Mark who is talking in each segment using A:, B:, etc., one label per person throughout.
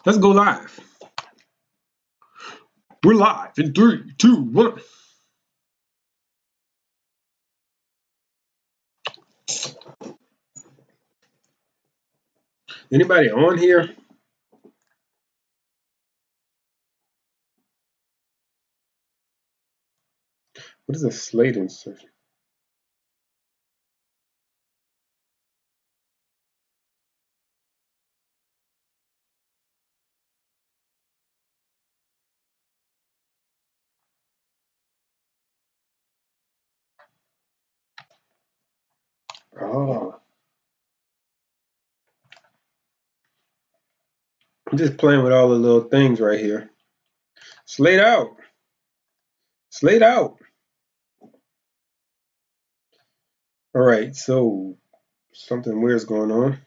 A: Let's go live. We're live in 3, 2, 1. Anybody on here? What is a slate insertion? Oh, I'm just playing with all the little things right here. Slate out. Slate out. All right, so something weird's going on.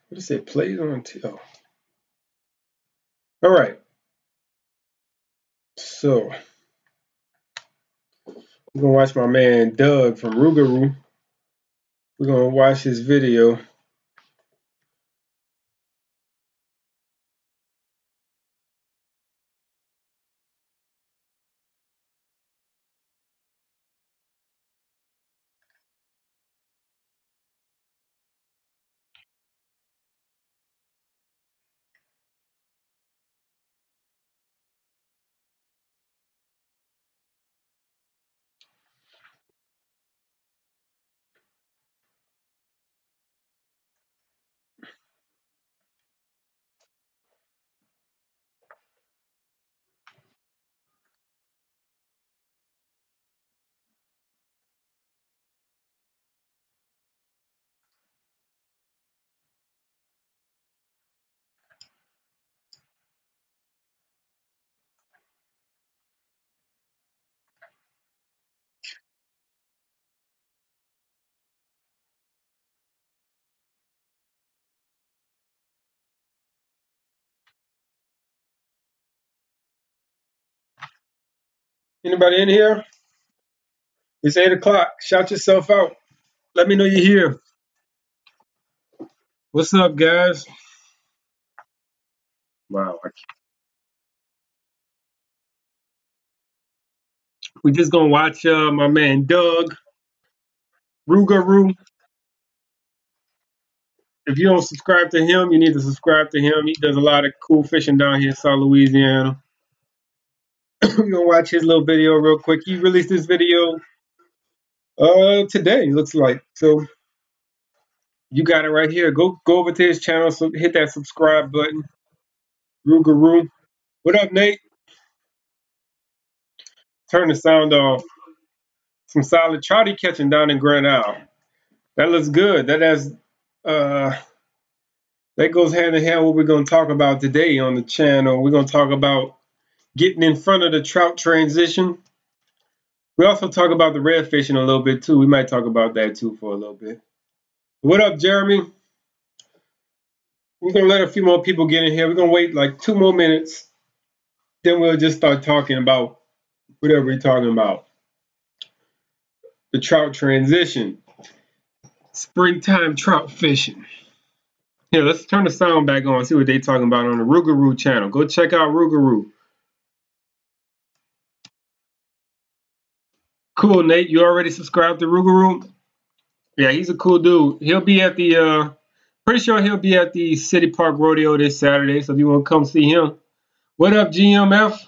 A: What is it? Plays on oh. All right. So we're gonna watch my man Doug from Rougarou. We're gonna watch his video. Anybody in here? It's 8 o'clock. Shout yourself out. Let me know you're here. What's up, guys? Wow. We're just gonna watch my man Doug Rougarou. If you don't subscribe to him, you need to subscribe to him. He does a lot of cool fishing down here in South Louisiana. We're gonna watch his little video real quick. He released this video today, looks like. So you got it right here. Go over to his channel, so hit that subscribe button. Rougarou. What up, Nate? Turn the sound off. Some solid trout catching down in Grand Isle. That looks good. That goes hand in hand with what we're gonna talk about today on the channel. We're gonna talk about getting in front of the trout transition. We also talk about the red fishing a little bit too. We might talk about that too for a little bit. What up, Jeremy? We're gonna let a few more people get in here. We're gonna wait like 2 more minutes. Then we'll just start talking about whatever we're talking about. The trout transition. Springtime trout fishing. Yeah, let's turn the sound back on, see what they're talking about on the Rougarou channel. Go check out Rougarou. Cool, Nate. You already subscribed to Rougarou? Yeah, he's a cool dude. He'll be at the pretty sure he'll be at the City Park Rodeo this Saturday, so if you want to come see him. What up, GMF?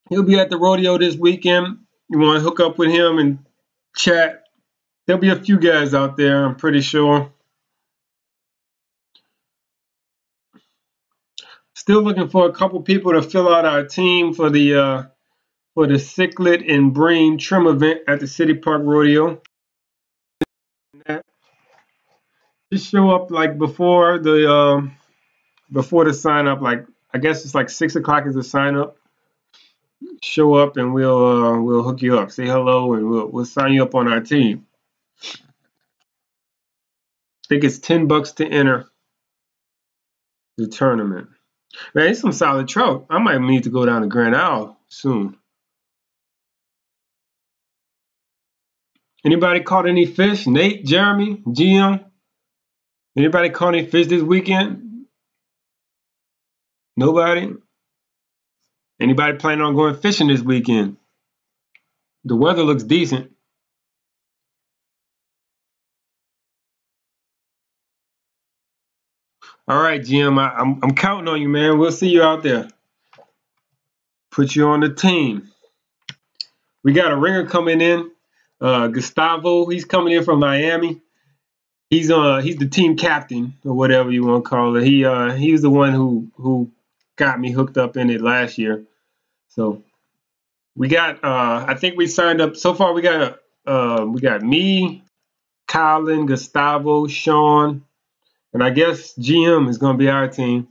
A: He'll be at the rodeo this weekend. You want to hook up with him and chat. There'll be a few guys out there, I'm pretty sure. Still looking for a couple people to fill out our team for the cichlid and bream trim event at the City Park Rodeo. Just show up like before the sign up. Like I guess it's like 6 o'clock is the sign up. Show up and we'll hook you up. Say hello and we'll sign you up on our team. I think it's $10 to enter the tournament. Man, it's some solid trout. I might need to go down to Grand Isle soon. Anybody caught any fish? Nate, Jeremy, GM? Anybody caught any fish this weekend? Nobody? Anybody planning on going fishing this weekend? The weather looks decent. All right, Jim, I'm counting on you, man. We'll see you out there. Put you on the team. We got a ringer coming in. Gustavo, he's coming in from Miami. He's the team captain or whatever you want to call it. He was the one who got me hooked up in it last year. So we got I think we signed up so far. We got me, Colin, Gustavo, Sean, and I guess GM is going to be our team.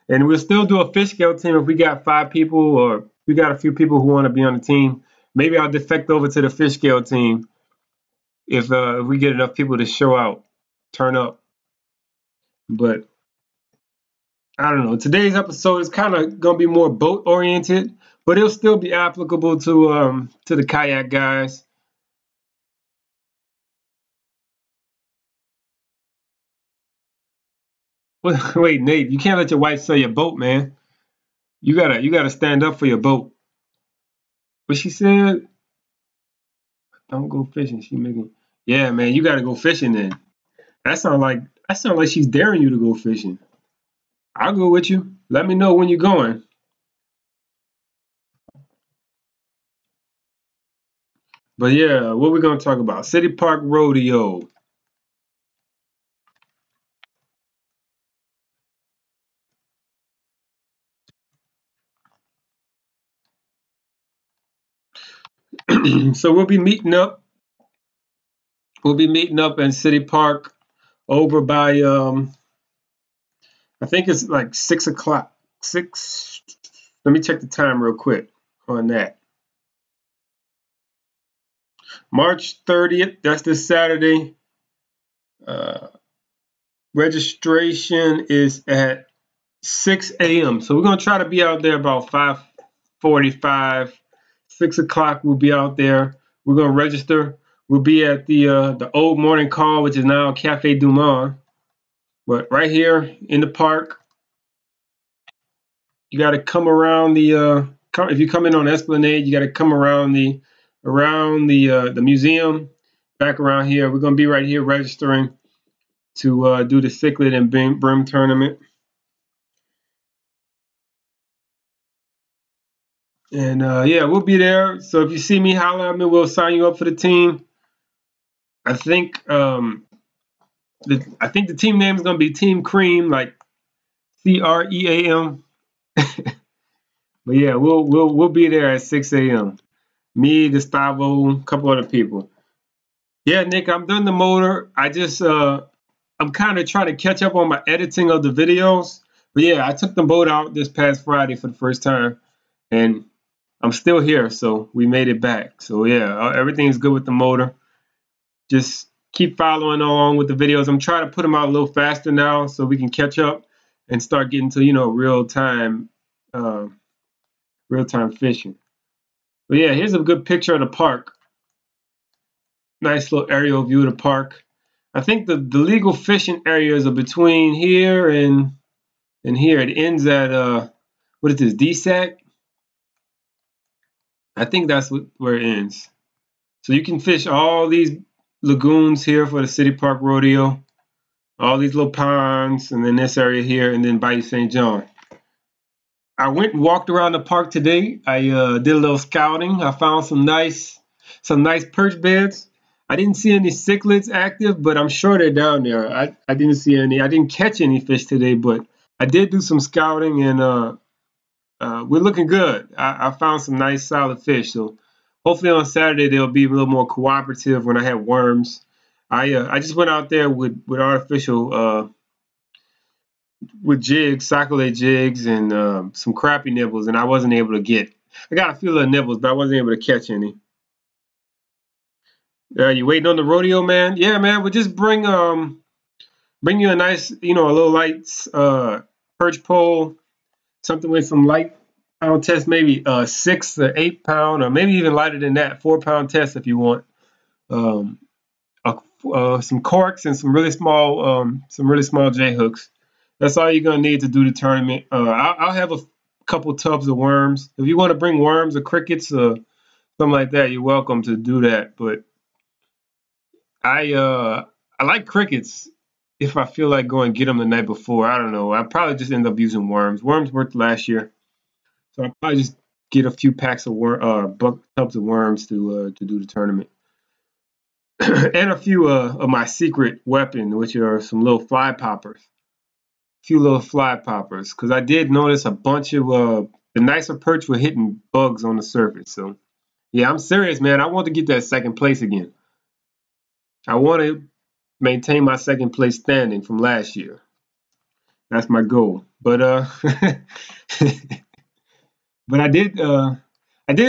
A: And we'll still do a FishxScale team if we got 5 people or we got a few people who want to be on the team. Maybe I'll defect over to the FishxScale team if we get enough people to show out, turn up. But I don't know. Today's episode is kind of going to be more boat oriented, but it'll still be applicable to the kayak guys. Wait, Nate, you can't let your wife sell your boat, man. You gotta stand up for your boat. But she said, "Don't go fishing." She making, yeah, man, you gotta go fishing then. That sounds like she's daring you to go fishing. I'll go with you. Let me know when you're going. But yeah, what we're gonna talk about? City Park Rodeo. So we'll be meeting up. We'll be meeting up in City Park over by I think it's like 6 o'clock. 6. Let me check the time real quick on that. March 30th. That's this Saturday. Uh, Registration is at 6 a.m. So we're gonna try to be out there about 5:45, 6 o'clock. We'll be out there. We're gonna register. We'll be at the old morning call, which is now Cafe Du Monde. But right here in the park, you got to come around if you come in on Esplanade, you got to come around the museum, back around here. We're gonna be right here registering to do the cichlid and brim tournament. And yeah, we'll be there. So if you see me, holler at me. We'll sign you up for the team. I think the team name is gonna be Team Cream, like CREAM. But yeah, we'll be there at 6 a.m. Me, Gustavo, a couple other people. Yeah, Nick, I'm done the motor. I'm kind of trying to catch up on my editing of the videos. But yeah, I took the boat out this past Friday for the first time, and I'm still here, so we made it back. So yeah, everything's good with the motor. Just keep following along with the videos. I'm trying to put them out a little faster now so we can catch up and start getting to uh, real time fishing. But yeah, here's a good picture of the park. Nice little aerial view of the park. I think the legal fishing areas are between here and here. It ends at what is this, DSAC? I think that's where it ends. So you can fish all these lagoons here for the City Park Rodeo, all these little ponds, and then this area here, and then Bayou St. John. I went and walked around the park today. I did a little scouting. I found some nice perch beds. I didn't see any cichlids active, but I'm sure they're down there. I didn't see any. I didn't catch any fish today, but I did do some scouting, and we're looking good. I found some nice solid fish. So hopefully on Saturday they'll be a little more cooperative when I have worms. I just went out there with artificial with jigs, sac-a-lait jigs, and some crappie nibbles, and I wasn't able to get. I got a few little nibbles, but I wasn't able to catch any. You waiting on the rodeo, man? Yeah, man. We'll just bring you a nice, a little light perch pole, something with some light pound test, maybe 6 or 8 pound, or maybe even lighter than that, 4 pound test if you want. some corks and some really small J hooks. That's all you're gonna need to do the tournament. I'll have a couple tubs of worms. If you want to bring worms or crickets or something like that, you're welcome to do that. But I like crickets if I feel like going get them the night before. I don't know. I probably just end up using worms. Worms worked last year, so I'll probably just get a few packs of tubs of worms to do the tournament. And a few of my secret weapon, which are some little fly poppers. A few little fly poppers, because I did notice a bunch of the nicer perch were hitting bugs on the surface. So yeah, I'm serious, man. I want to get that second place again. I want to maintain my second place standing from last year. That's my goal. But but I did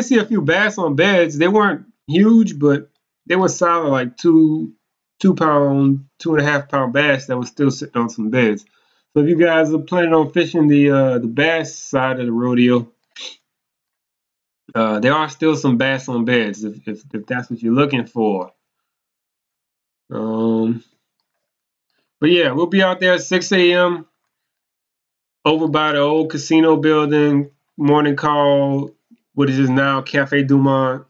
A: see a few bass on beds. They weren't huge, but they were solid, like 2 pound, 2.5 pound bass that was still sitting on some beds. So if you guys are planning on fishing the bass side of the rodeo, there are still some bass on beds if that's what you're looking for. But yeah, we'll be out there at 6 a.m. over by the old casino building, morning call, what is now Cafe Du Monde.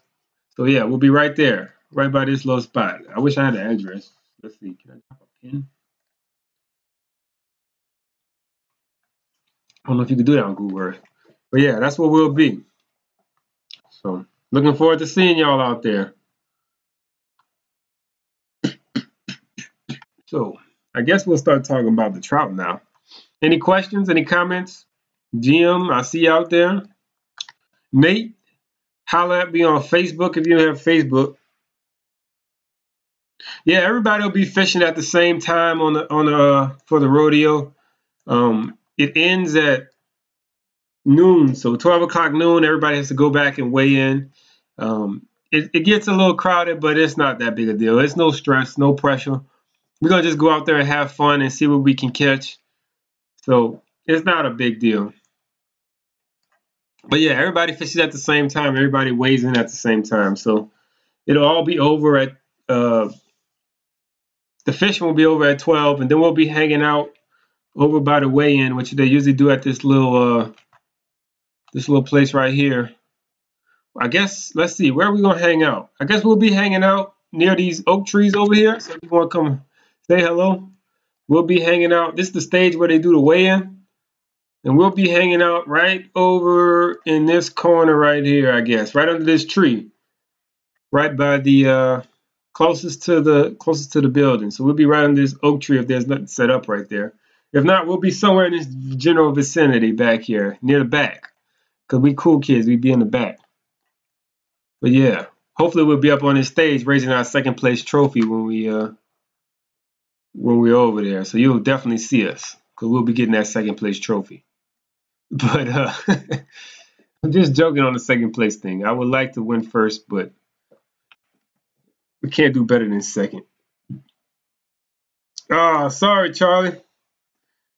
A: So yeah, we'll be right there, right by this little spot. I wish I had the address. Let's see, can I drop a pin? I don't know if you can do that on Google Earth. But yeah, that's where we'll be. So looking forward to seeing y'all out there. So I guess we'll start talking about the trout now. Any questions? Any comments? Jim, I see you out there. Nate, holla at me on Facebook if you have Facebook. Yeah, everybody will be fishing at the same time for the rodeo. It ends at noon, so 12 o'clock noon. Everybody has to go back and weigh in. It gets a little crowded, but it's not that big a deal. It's no stress, no pressure. We're gonna just go out there and have fun and see what we can catch. So it's not a big deal. But yeah, everybody fishes at the same time. Everybody weighs in at the same time. So it'll all be over at the fishing will be over at 12, and then we'll be hanging out over by the weigh-in, which they usually do at this little place right here. I guess, let's see, where are we gonna hang out? I guess we'll be hanging out near these oak trees over here. So if you want to come say hello, we'll be hanging out. This is the stage where they do the weigh-in, and we'll be hanging out right over in this corner right here, I guess, right under this tree, right by the closest to the building. So we'll be right under this oak tree if there's nothing set up right there. If not, we'll be somewhere in this general vicinity back here, near the back. Because we cool kids, we be in the back. But yeah, hopefully we'll be up on this stage raising our second place trophy when we're over there. So you'll definitely see us, because we'll be getting that second place trophy. But I'm just joking on the second place thing. I would like to win first, but we can't do better than second. Oh, sorry, Charlie.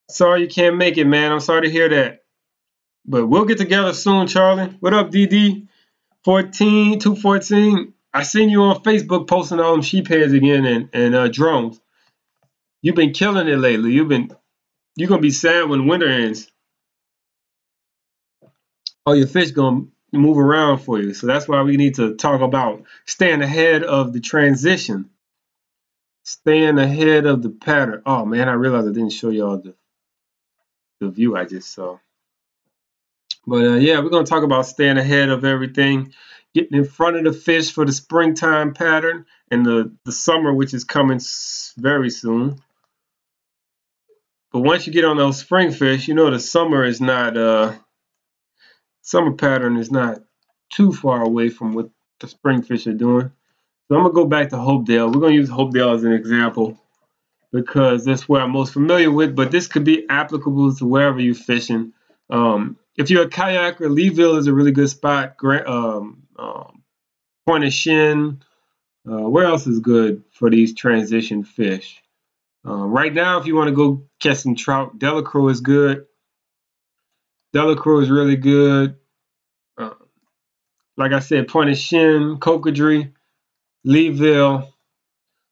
A: Sorry you can't make it, man. I'm sorry to hear that. But we'll get together soon, Charlie. What up, DD? 214. I seen you on Facebook posting all them sheep heads again and drones. You've been killing it lately. You're gonna be sad when winter ends. All your fish gonna move around for you. So that's why we need to talk about staying ahead of the transition. Staying ahead of the pattern. Oh man, I realized I didn't show y'all the view I just saw. But yeah, we're going to talk about staying ahead of everything, getting in front of the fish for the springtime pattern and the summer, which is coming very soon. But once you get on those spring fish, you know the summer is not summer pattern is not too far away from what the spring fish are doing. So I'm going to go back to Hopedale. We're going to use Hopedale as an example because that's where I'm most familiar with, but this could be applicable to wherever you're fishing. If you're a kayaker, Leeville is a really good spot. Point of Shin. Where else is good for these transition fish? Right now, if you want to go catch some trout, Delacroix is good. Delacroix is really good. Like I said, Point of Shin, Cocodrie. Leeville.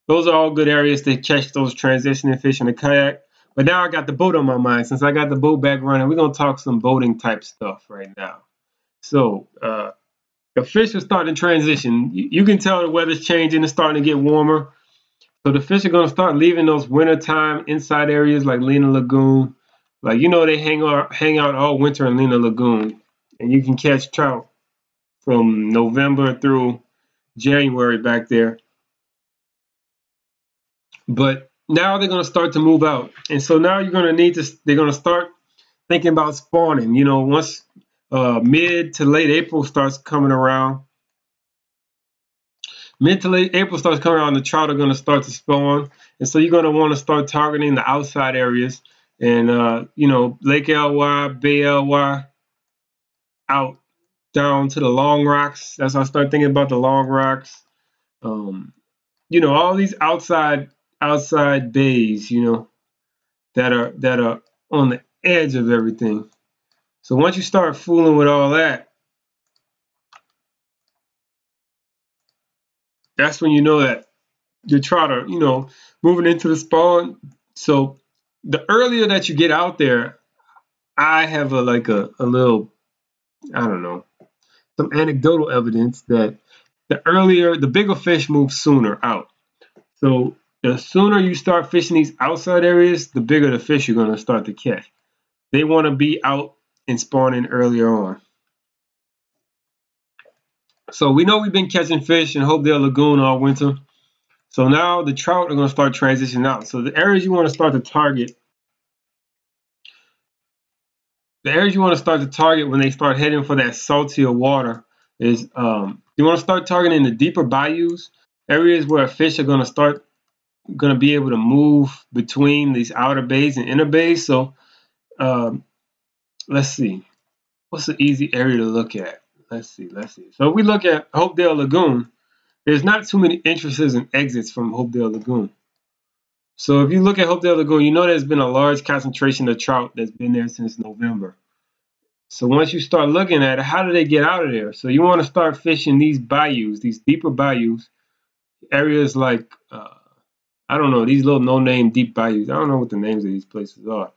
A: Those are all good areas to catch those transitioning fish in the kayak. But now I got the boat on my mind. Since I got the boat back running, we're going to talk some boating type stuff right now. So the fish are starting to transition. You can tell the weather's changing. It's starting to get warmer. So the fish are going to start leaving those wintertime inside areas like Lena Lagoon. Like, you know, they hang out all winter in Lena Lagoon. And you can catch trout from November through January back there. But now they're going to start to move out. And so now they're going to start thinking about spawning. You know, once mid to late April starts coming around, the trout are going to start to spawn. And so you're going to want to start targeting the outside areas. And, you know, Lake LY, Bay LY, out down to the Long Rocks. That's how I start thinking about the Long Rocks. You know, all these outside bays, you know, that are on the edge of everything. So once you start fooling with all that, that's when you know that your trout are, you know, moving into the spawn. So the earlier that you get out there, I have a little, I don't know, some anecdotal evidence that the bigger fish move sooner out. So the sooner you start fishing these outside areas, the bigger the fish you're going to start to catch. They want to be out and spawning earlier on. So we know we've been catching fish in Hopedale Lagoon all winter. So now the trout are going to start transitioning out. So the areas you want to start to target, when they start heading for that saltier water is you want to start targeting the deeper bayous, areas where fish are going to be able to move between these outer bays and inner bays. So let's see, what's an easy area to look at? Let's see. So if we look at Hopedale Lagoon, there's not too many entrances and exits from Hopedale Lagoon. So if you look at Hopedale Lagoon, you know there's been a large concentration of trout that's been there since November. So once you start looking at it, how do they get out of there? So you want to start fishing these bayous, these deeper bayous, areas like, I don't know, these little no-name deep bayous. I don't know what the names of these places are.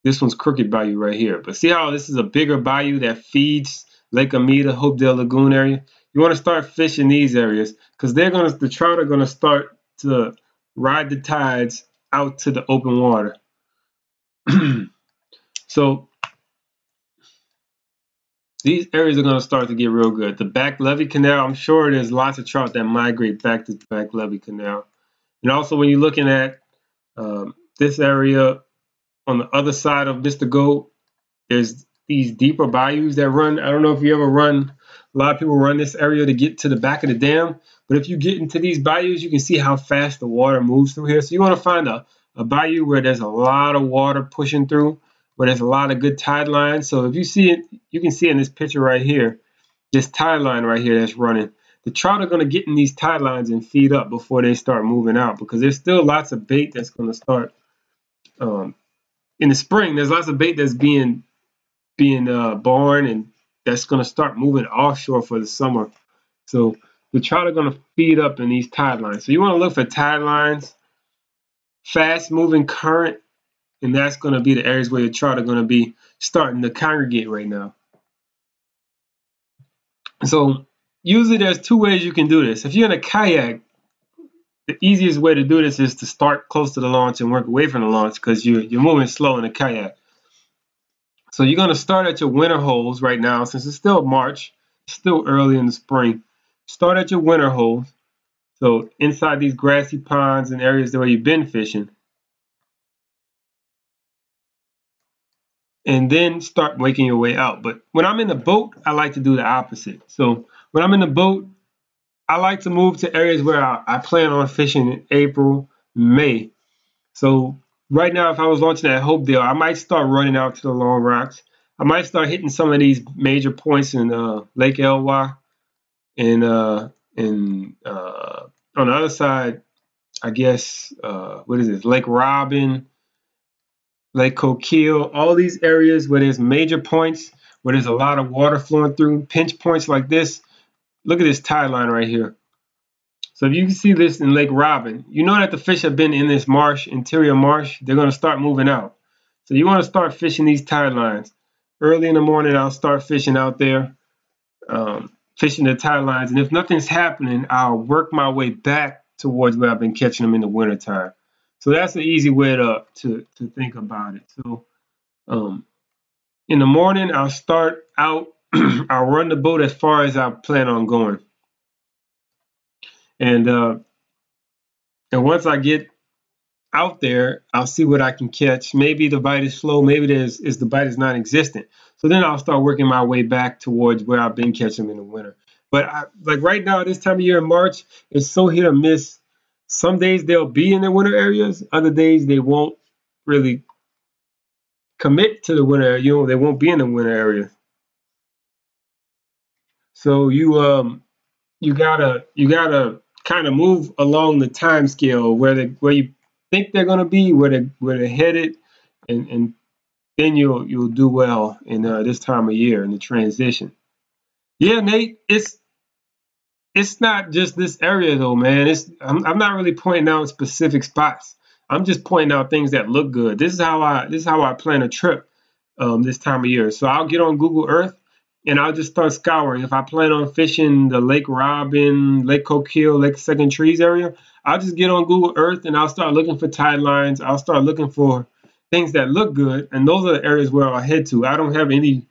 A: This one's Crooked Bayou right here. But see how this is a bigger bayou that feeds Lake Amita, Hopedale Lagoon area? You want to start fishing these areas because the trout are going to start to ride the tides out to the open water. So these areas are going to start to get real good. The back levee canal, I'm sure there's lots of trout that migrate back to the back levee canal. And also when you're looking at this area on the other side of Mr. Goat, there's these deeper bayous that run. I don't know if you ever run, a lot of people run this area to get to the back of the dam. But if you get into these bayous, you can see how fast the water moves through here. So you want to find a bayou where there's a lot of water pushing through, where there's a lot of good tide lines. So if you see it, you can see in this picture right here, this tide line right here that's running. The trout are going to get in these tide lines and feed up before they start moving out, because there's still lots of bait that's going to start in the spring. There's lots of bait that's being born, and that's going to start moving offshore for the summer. So the trout are going to feed up in these tide lines. So you want to look for tide lines, fast moving current, and that's going to be the areas where the trout are going to be starting to congregate right now. So usually there's two ways you can do this. If you're in a kayak, the easiest way to do this is to start close to the launch and work away from the launch, because you're moving slow in a kayak. So you're going to start at your winter holes right now, since it's still March, still early in the spring. Start at your winter holes. So inside these grassy ponds and areas where you've been fishing. And then start making your way out. But when I'm in the boat, I like to do the opposite. So when I'm in the boat, I like to move to areas where I plan on fishing in April, May. So right now, if I was launching at Hopedale, I might start running out to the Long Rocks. I might start hitting some of these major points in Lake LY. And on the other side, I guess, what is this? Lake Robin, Lake Coquille, all these areas where there's major points, where there's a lot of water flowing through, pinch points like this. Look at this tide line right here. So if you can see this in Lake Robin, you know that the fish have been in this marsh, interior marsh. They're going to start moving out. So you want to start fishing these tide lines. Early in the morning, I'll start fishing out there, fishing the tide lines. And if nothing's happening, I'll work my way back towards where I've been catching them in the wintertime. So that's an easy way to think about it. So in the morning, I'll start out. I'll run the boat as far as I plan on going. And once I get out there, I'll see what I can catch. Maybe the bite is slow. Maybe the bite is non-existent. So then I'll start working my way back towards where I've been catching them in the winter. But like right now, this time of year in March, it's so hit or miss. Some days they'll be in the winter areas. Other days they won't really commit to the winter. They won't be in the winter area. So you gotta kind of move along the time scale where you think they're gonna be, where they're headed, and then you'll do well in this time of year in the transition. Yeah, Nate, it's not just this area though, man. I'm not really pointing out specific spots. I'm just pointing out things that look good. This is how I plan a trip this time of year. So I'll get on Google Earth and I'll just start scouring. If I plan on fishing the Lake Robin, Lake Coquille, Lake Second Trees area, I'll just get on Google Earth and I'll start looking for tide lines. I'll start looking for things that look good, and those are the areas where I'll head to. I don't have any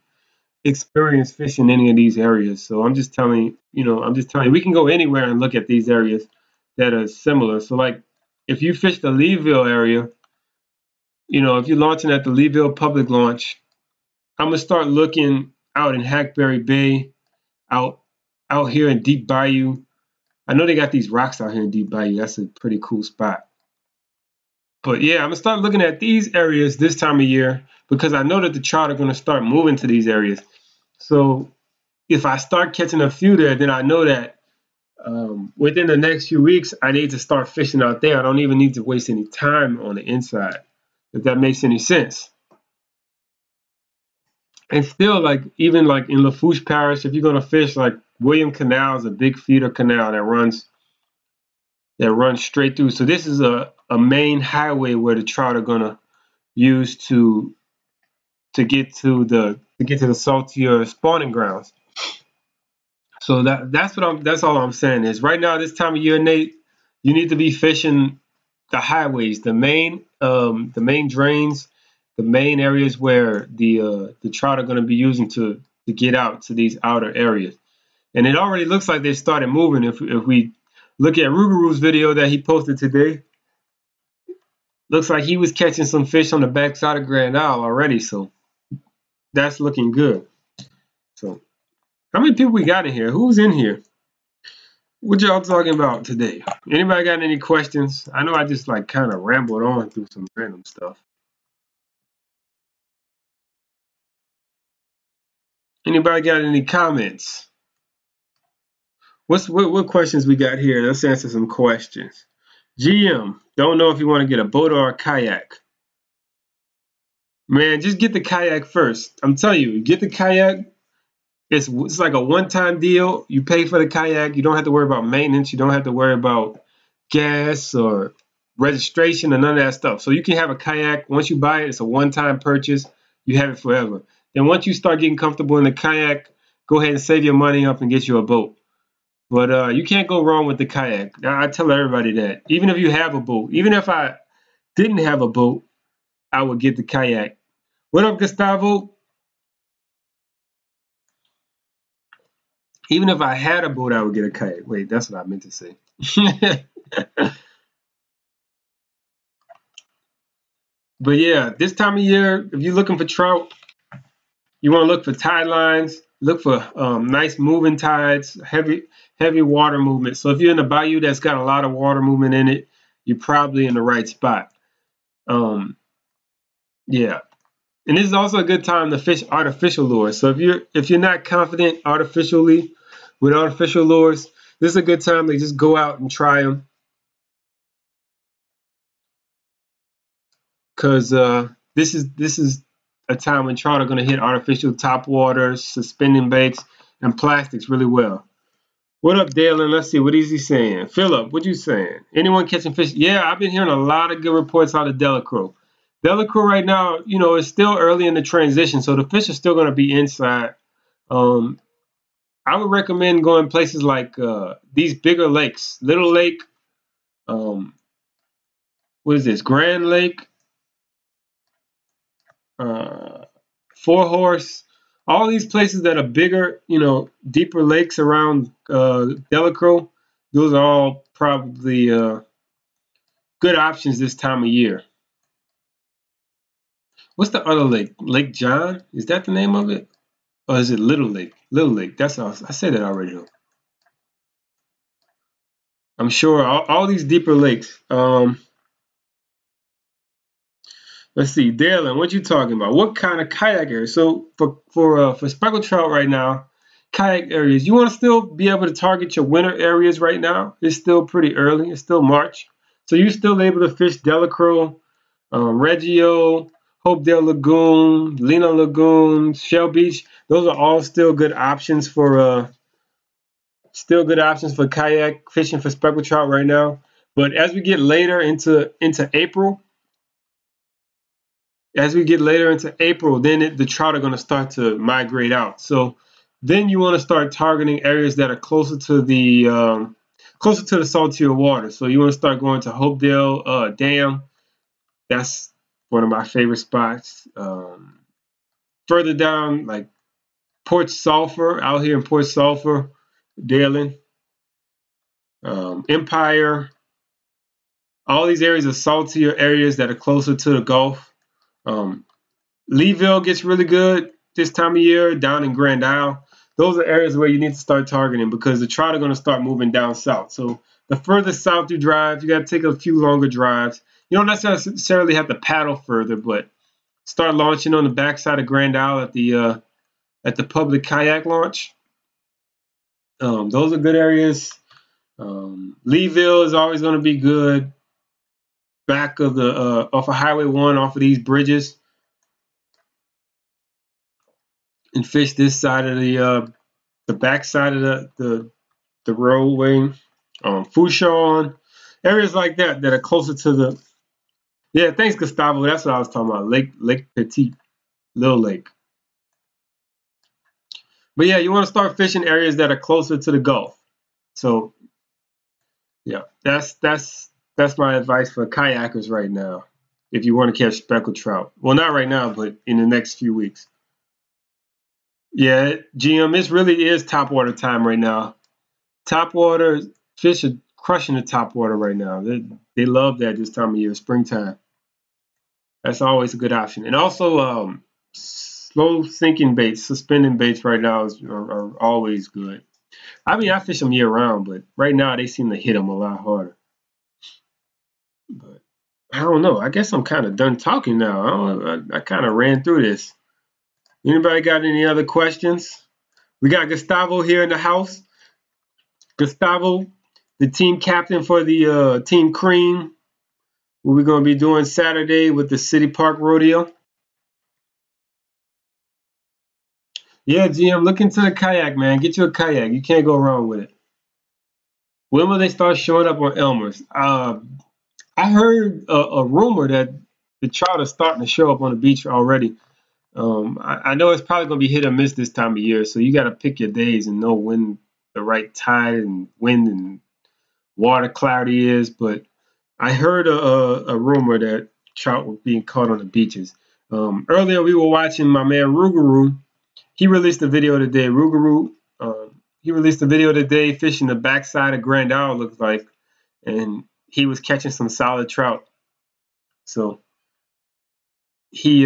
A: experience fishing any of these areas, so I'm just telling you, we can go anywhere and look at these areas that are similar. So like if you fish the Leeville area, if you're launching at the Leeville public launch, I'm gonna start looking out in Hackberry Bay, out here in Deep Bayou. I know they got these rocks out here in Deep Bayou. That's a pretty cool spot. But yeah, I'm gonna start looking at these areas this time of year because I know that the trout are gonna start moving to these areas. So if I start catching a few there, then I know that within the next few weeks, I need to start fishing out there. I don't even need to waste any time on the inside, if that makes any sense. And still, even in Lafourche Parish, if you're gonna fish, like William Canal is a big feeder canal that runs straight through. So this is a main highway where the trout are gonna use to get to the saltier spawning grounds. So that's all I'm saying is right now, this time of year, Nate, you need to be fishing the highways, the main drains, the main areas where the trout are going to be using to get out to these outer areas. And it already looks like they started moving. If we look at Ruguru's video that he posted today, looks like he was catching some fish on the backside of Grand Isle already. So that's looking good. So how many people we got in here? Who's in here? What y'all talking about today? Anybody got any questions? I know I just kind of rambled on through some random stuff. Anybody got any comments? What questions we got here? Let's answer some questions. GM, don't know if you want to get a boat or a kayak. Man, just get the kayak first. I'm telling you, get the kayak. It's like a one-time deal. You pay for the kayak. You don't have to worry about maintenance. You don't have to worry about gas or registration or none of that stuff. So you can have a kayak. Once you buy it, it's a one-time purchase. You have it forever. Then once you start getting comfortable in the kayak, go ahead and save your money up and get you a boat. But you can't go wrong with the kayak. I tell everybody that. Even if you have a boat. Even if I didn't have a boat, I would get the kayak. What up, Gustavo? Even if I had a boat, I would get a kayak. Wait, that's what I meant to say. But yeah, this time of year, if you're looking for trout, you want to look for tide lines, look for nice moving tides, heavy water movement. So if you're in a bayou that's got a lot of water movement in it, you're probably in the right spot. Yeah. And this is also a good time to fish artificial lures. So if you're not confident artificially with artificial lures, this is a good time to just go out and try them. Because this is a time when trout are going to hit artificial top waters, suspending baits, and plastics really well. What up, Dale? And let's see, what is he saying? Philip, what you saying? Anyone catching fish? Yeah, I've been hearing a lot of good reports out of Delacroix. Delacroix right now, you know, it's still early in the transition, so the fish are still going to be inside. Um, I would recommend going places like these bigger lakes, Little Lake. Um, what is this? Grand Lake, uh, Four Horse. All these places that are bigger, you know, deeper lakes around Delacroix. Those are all probably good options this time of year. What's the other lake? Lake John? Is that the name of it? Or is it Little Lake? Little Lake. That's all. I said that already though. I'm sure all these deeper lakes. Let's see, Dalen, what you talking about? What kind of kayak area? So for speckled trout right now, kayak areas, you want to still be able to target your winter areas right now. It's still pretty early. It's still March, so you're still able to fish Delacroix, Regio, Hopedale Lagoon, Lena Lagoon, Shell Beach. Those are all still good options for kayak fishing for speckled trout right now. But as we get later into April, then the trout are going to start to migrate out. So then you want to start targeting areas that are closer to the saltier water. So you want to start going to Hopedale Dam. That's one of my favorite spots. Further down, like Port Sulphur, out here in Port Sulphur, Dalen, Empire. All these areas are saltier areas that are closer to the Gulf. Leeville gets really good this time of year, down in Grand Isle. Those are areas where you need to start targeting because the trout are going to start moving down south. So the further south you drive, you got to take a few longer drives. You don't necessarily have to paddle further, but start launching on the backside of Grand Isle at the public kayak launch. Those are good areas. Leeville is always going to be good. Back of the off of Highway 1, off of these bridges, and fish this side of the back side of the roadway. Fouchon, areas like that are closer to the. Yeah, thanks, Gustavo. That's what I was talking about. Lake Petit, Little Lake. But yeah, you want to start fishing areas that are closer to the Gulf. So yeah, that's my advice for kayakers right now. If you want to catch speckled trout, well, not right now, but in the next few weeks. Yeah, GM, this really is topwater time right now. Topwater fish are crushing the topwater right now. They love that this time of year, springtime. That's always a good option. And also, slow sinking baits, suspending baits right now are always good. I mean, I fish them year round, but right now they seem to hit them a lot harder. But I don't know. I guess I'm kind of done talking now. I kind of ran through this. Anybody got any other questions? We got Gustavo here in the house. Gustavo, the team captain for the Team Cream, what we're going to be doing Saturday with the City Park Rodeo. Yeah, GM, look into the kayak, man. Get you a kayak. You can't go wrong with it. When will they start showing up on Elmer's? I heard a rumor that the trout are starting to show up on the beach already. I know it's probably going to be hit or miss this time of year, so you got to pick your days and know when the right tide and wind and water clarity is. But I heard a rumor that trout were being caught on the beaches. Earlier, we were watching my man Rougarou. He released a video today. Rougarou, he released a video today fishing the backside of Grand Isle, looks like, and he was catching some solid trout. So he,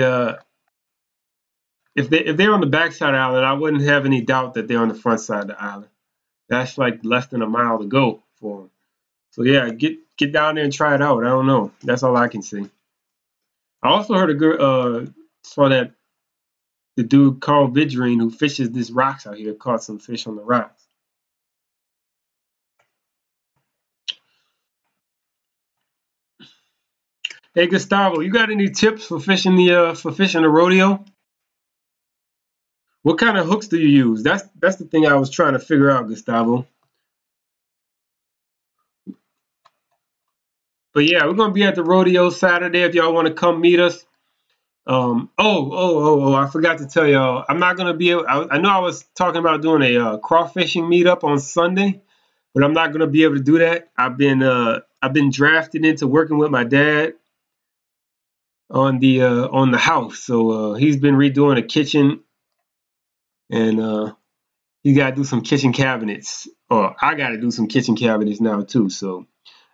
A: if they're on the backside of the island, I wouldn't have any doubt that they're on the front side of the island. That's like less than a mile to go for them. So yeah, get down there and try it out. I don't know. That's all I can see. I also heard saw that the dude Carl Vidrine who fishes these rocks out here caught some fish on the rocks. Hey Gustavo, you got any tips for fishing the rodeo? What kind of hooks do you use? That's the thing I was trying to figure out, Gustavo. But yeah, we're gonna be at the rodeo Saturday if y'all want to come meet us. I forgot to tell y'all. I'm not gonna be able. I know I was talking about doing a crawfishing meetup on Sunday, but I'm not gonna be able to do that. I've been drafted into working with my dad on the house, so he's been redoing the kitchen, and he got to do some kitchen cabinets. Or I got to do some kitchen cabinets now too. So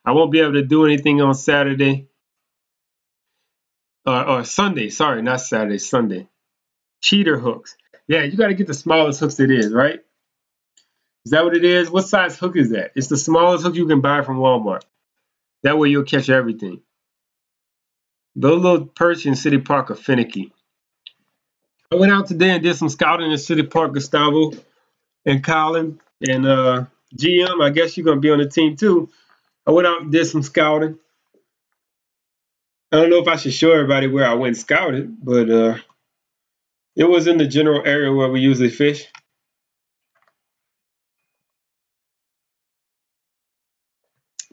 A: I won't be able to do anything on Saturday or Sunday. Sorry, not Saturday, Sunday. Cheater hooks. Yeah, you got to get the smallest hooks it is, right? Is that what it is? What size hook is that? It's the smallest hook you can buy from Walmart. That way you'll catch everything. Those little perch in City Park are finicky. I went out today and did some scouting in City Park, Gustavo and Colin and GM. I guess you're gonna be on the team too. I went out and did some scouting. I don't know if I should show everybody where I went scouted, but it was in the general area where we usually fish.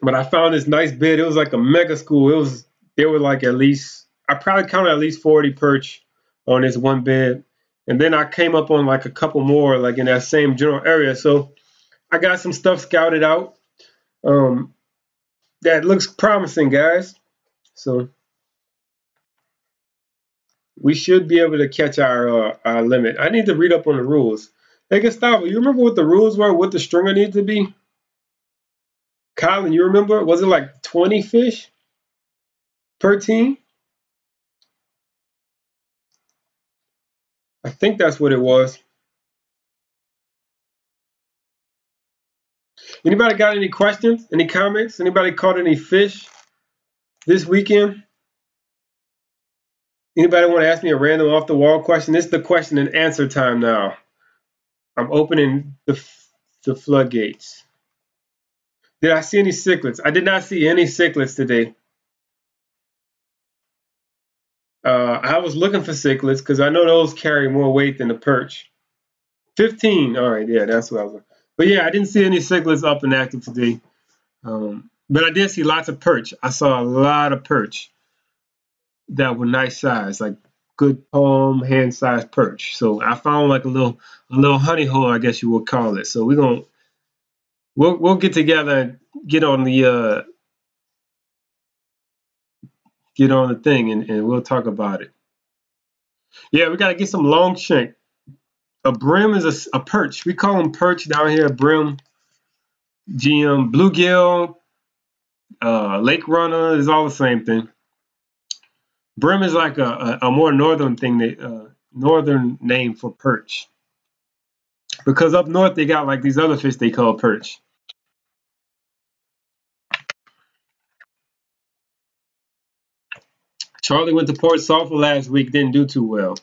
A: But I found this nice bed. It was like a mega school. There were like at least, I probably counted at least 40 perch on this one bed. And then I came up on like a couple more like in that same general area. So I got some stuff scouted out. That looks promising, guys. So we should be able to catch our limit. I need to read up on the rules. Hey, Gustavo, you remember what the rules were, what the stringer needs to be? Colin, you remember? Was it like 20 fish per team? I think that's what it was. Anybody got any questions? Any comments? Anybody caught any fish this weekend? Anybody want to ask me a random off the wall question? This is the question and answer time now. I'm opening the floodgates. Did I see any cichlids? I did not see any cichlids today. I was looking for cichlids because I know those carry more weight than the perch. 15. All right, yeah, that's what I was. But yeah, I didn't see any cichlids up and active today. But I did see lots of perch. I saw a lot of perch that were nice size, like good palm hand-sized perch. So I found like a little honey hole, I guess you would call it. So we'll get together and get on the thing and we'll talk about it. Yeah, we got to get some long shank. A brim is a perch. We call them perch down here. Brim, GM, bluegill, lake runner is all the same thing. Brim is like a more northern thing, northern name for perch. Because up north they got like these other fish they call perch. Charlie went to Port Sulphur last week, didn't do too well.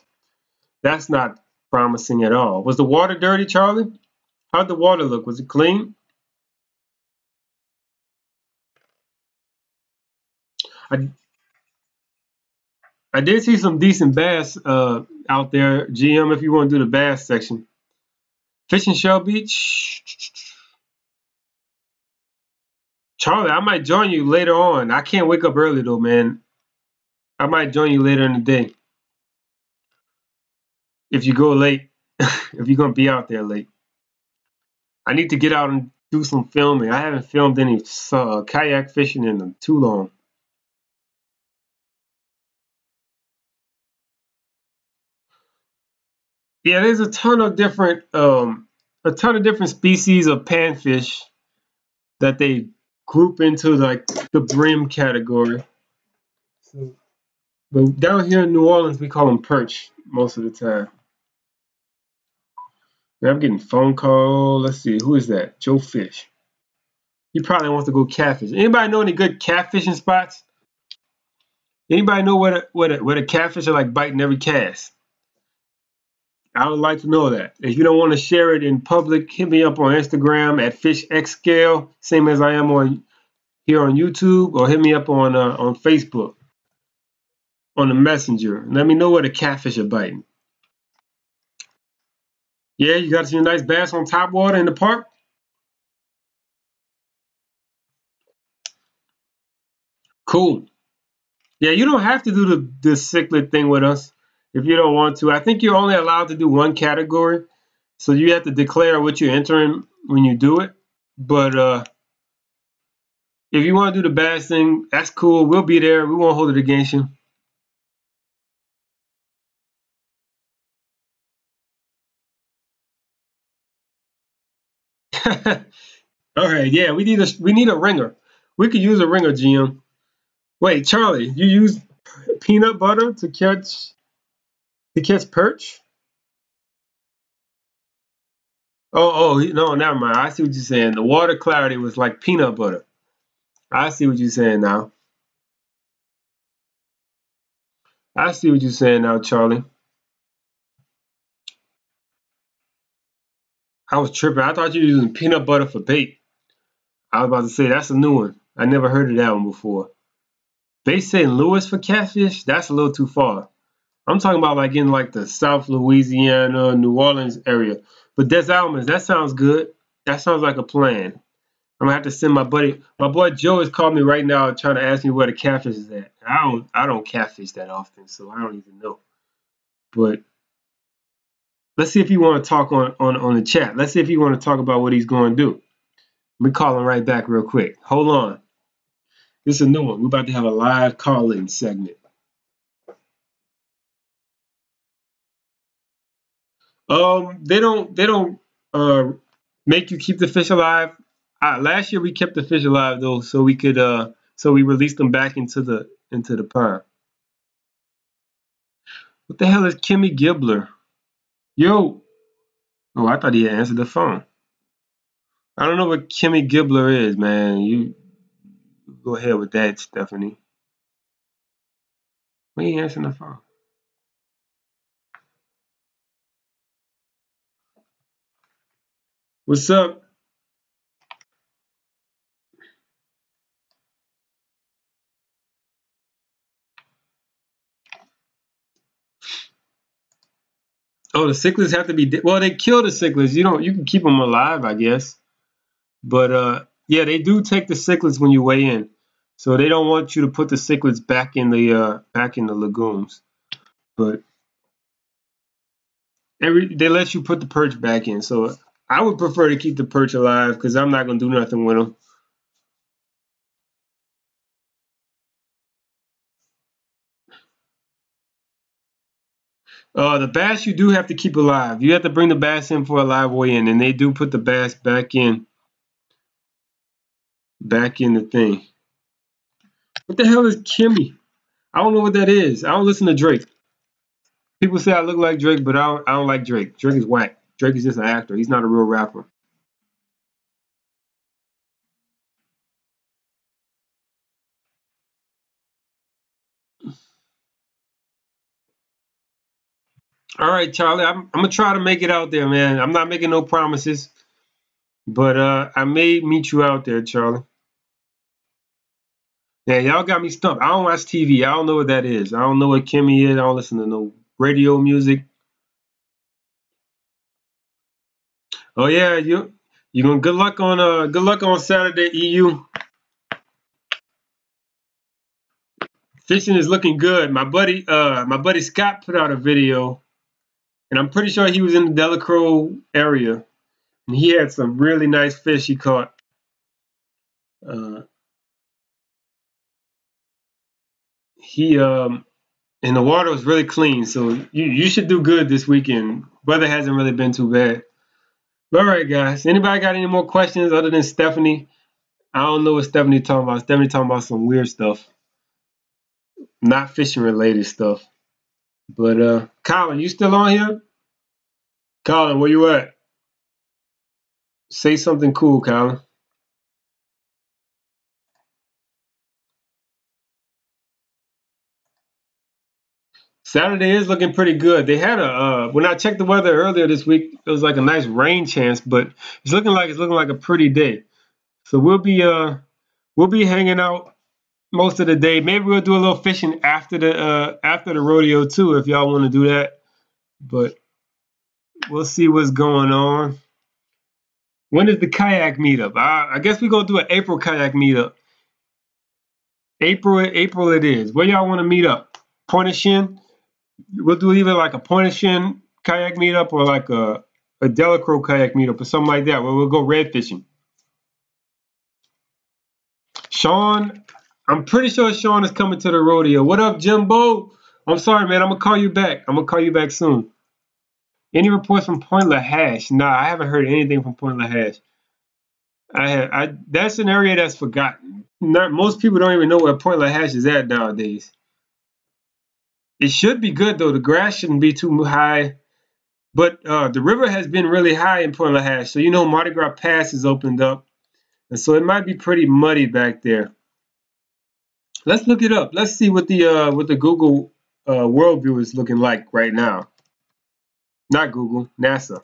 A: That's not promising at all. Was the water dirty, Charlie? How'd the water look? Was it clean? I did see some decent bass out there, GM, if you want to do the bass section. Fishing Shell Beach. Charlie, I might join you later on. I can't wake up early though, man. I might join you later in the day. If you go late, if you're going to be out there late. I need to get out and do some filming. I haven't filmed any kayak fishing in too long. Yeah, there's a ton of different species of panfish that they group into like the brim category. So, but down here in New Orleans, we call them perch most of the time. Man, I'm getting phone call. Let's see, who is that? Joe Fish. He probably wants to go catfish. Anybody know any good catfishing spots? Anybody know where the catfish are like biting every cast? I would like to know that. If you don't want to share it in public, hit me up on Instagram at FishxScale, same as I am on here on YouTube, or hit me up on Facebook on the Messenger. Let me know where the catfish are biting. Yeah, you got some nice bass on top water in the park. Cool. Yeah, you don't have to do the cichlid thing with us if you don't want to. I think you're only allowed to do one category, so you have to declare what you're entering when you do it. But if you want to do the bass thing, that's cool. We'll be there. We won't hold it against you. All right, yeah, we need a ringer. We could use a ringer, GM. Wait, Charlie, you use peanut butter to catch perch? Oh, no, never mind. I see what you're saying. The water clarity was like peanut butter. I see what you're saying now. I see what you're saying now, Charlie. I was tripping. I thought you were using peanut butter for bait. I was about to say that's a new one. I never heard of that one before. Bay St. Louis for catfish? That's a little too far. I'm talking about like in like the South Louisiana, New Orleans area. But Des Allemands, that sounds good. That sounds like a plan. I'm gonna have to send my buddy. My boy Joe is calling me right now, trying to ask me where the catfish is at. I don't catfish that often, so I don't even know. But let's see if you want to talk on the chat. Let's see if you want to talk about what he's going to do. Let me call him right back real quick. Hold on. This is a new one. We're about to have a live call-in segment. They don't uh make you keep the fish alive. Last year we kept the fish alive though, so we released them back into the pond. What the hell is Kimmy Gibbler? Yo. Oh, I thought he had answered the phone. I don't know what Kimmy Gibbler is, man. You go ahead with that, Stephanie. Why you answering the phone? What's up? Oh, the cichlids have to be well. They kill the cichlids. You can keep them alive, I guess. But yeah, they do take the cichlids when you weigh in, so they don't want you to put the cichlids back in the lagoons. But they let you put the perch back in. So I would prefer to keep the perch alive because I'm not gonna do nothing with them. The bass you do have to keep alive. You have to bring the bass in for a live weigh in, and they do put the bass back in the thing. What the hell is Kimmy? I don't know what that is. I don't listen to Drake. People say I look like Drake, but I don't like Drake. Drake is whack. Drake is just an actor. He's not a real rapper. All right, Charlie. I'm gonna try to make it out there, man. I'm not making no promises, but I may meet you out there, Charlie. Yeah, y'all got me stumped. I don't watch TV. I don't know what that is. I don't know what Kimmy is. I don't listen to no radio music. Oh yeah, you gonna good luck on Saturday, EU. Fishing is looking good. My buddy Scott put out a video, and I'm pretty sure he was in the Delacroix area, and he had some really nice fish he caught. Uh, he and the water was really clean, so you should do good this weekend. Weather hasn't really been too bad. All right, guys. Anybody got any more questions other than Stephanie? I don't know what Stephanie talking about. Stephanie talking about some weird stuff, not fishing related stuff. But Colin, you still on here? Colin, where you at? Say something cool, Colin. Saturday is looking pretty good. They had when I checked the weather earlier this week, it was like a nice rain chance, but it's looking like a pretty day. So we'll be hanging out most of the day. Maybe we'll do a little fishing after the rodeo too, if y'all want to do that. But we'll see what's going on. When is the kayak meetup? I guess we're gonna do an April kayak meetup. April it is. Where y'all want to meet up? Point of Shin? We'll do either like a Point of Shin kayak meetup or like a Delacroix kayak meetup or something like that, where we'll go red fishing. Sean, I'm pretty sure Sean is coming to the rodeo. What up, Jimbo? I'm sorry, man. I'm gonna call you back. I'm gonna call you back soon. Any reports from Point LaHash? Nah, I haven't heard anything from Point LaHash. That's an area that's forgotten. Not most people don't even know where Point LaHash is at nowadays. It should be good though. The grass shouldn't be too high, but the river has been really high in Point LaHash. So you know Mardi Gras Pass is opened up, and so it might be pretty muddy back there. Let's look it up. Let's see what the Google World View is looking like right now. Not Google, NASA.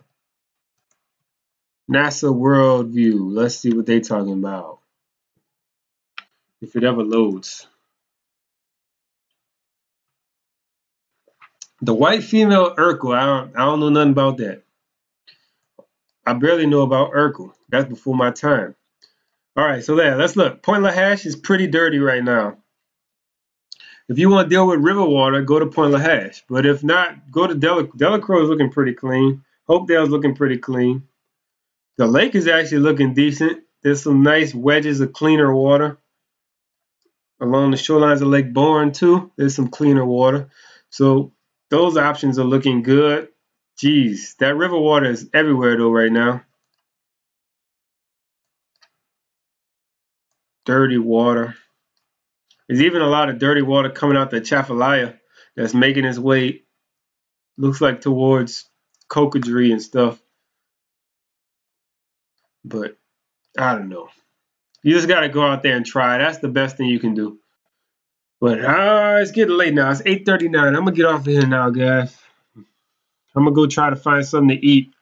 A: NASA World View. Let's see what they're talking about. If it ever loads. The white female Urkel. I don't know nothing about that. I barely know about Urkel. That's before my time. All right, so there. Let's look. Point LaHash is pretty dirty right now. If you want to deal with river water, go to Point LaHash. But if not, go to Delacroix is looking pretty clean. Hopedale's looking pretty clean. The lake is actually looking decent. There's some nice wedges of cleaner water. Along the shorelines of Lake Bourne, too, there's some cleaner water. So those options are looking good. Geez, that river water is everywhere, though, right now. Dirty water. There's even a lot of dirty water coming out the Chafalaya that's making its way, looks like, towards Cocodrie and stuff. But I don't know. You just got to go out there and try. That's the best thing you can do. But it's getting late now. It's 8:39. I'm going to get off of here now, guys. I'm going to go try to find something to eat.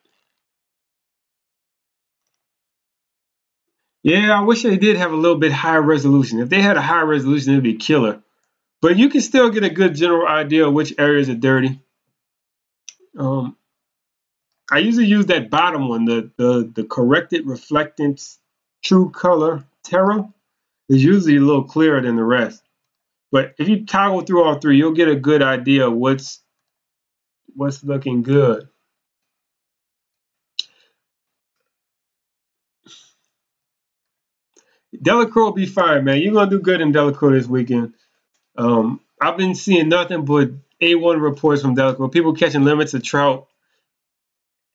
A: Yeah, I wish they did have a little bit higher resolution. If they had a higher resolution, it would be killer. But you can still get a good general idea of which areas are dirty. I usually use that bottom one, the corrected reflectance true color Terra is usually a little clearer than the rest. But if you toggle through all three, you'll get a good idea of what's looking good. Delacroix will be fine, man. You're gonna do good in Delacroix this weekend. I've been seeing nothing but A1 reports from Delacroix. People catching limits of trout,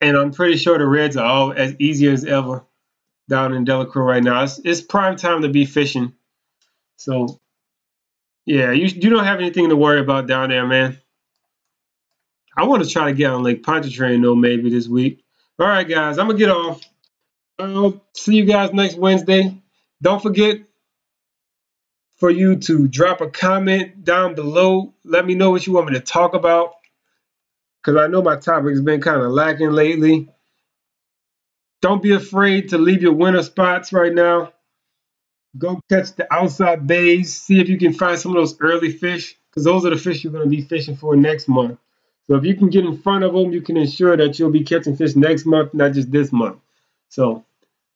A: and I'm pretty sure the reds are all as easy as ever down in Delacroix right now. It's prime time to be fishing. So yeah, you don't have anything to worry about down there, man. I want to try to get on Lake Pontchartrain though, maybe this week. All right, guys, I'm gonna get off. I'll see you guys next Wednesday. Don't forget for you to drop a comment down below. Let me know what you want me to talk about, because I know my topic has been kind of lacking lately. Don't be afraid to leave your winter spots right now. Go catch the outside bays. See if you can find some of those early fish, because those are the fish you're going to be fishing for next month. So if you can get in front of them, you can ensure that you'll be catching fish next month, not just this month. So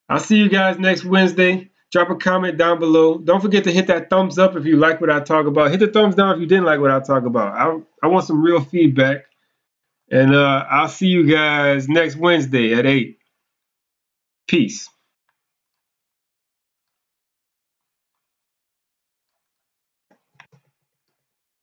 A: I'll see you guys next Wednesday. Drop a comment down below. Don't forget to hit that thumbs up if you like what I talk about. Hit the thumbs down if you didn't like what I talk about. I want some real feedback. And I'll see you guys next Wednesday at 8. Peace.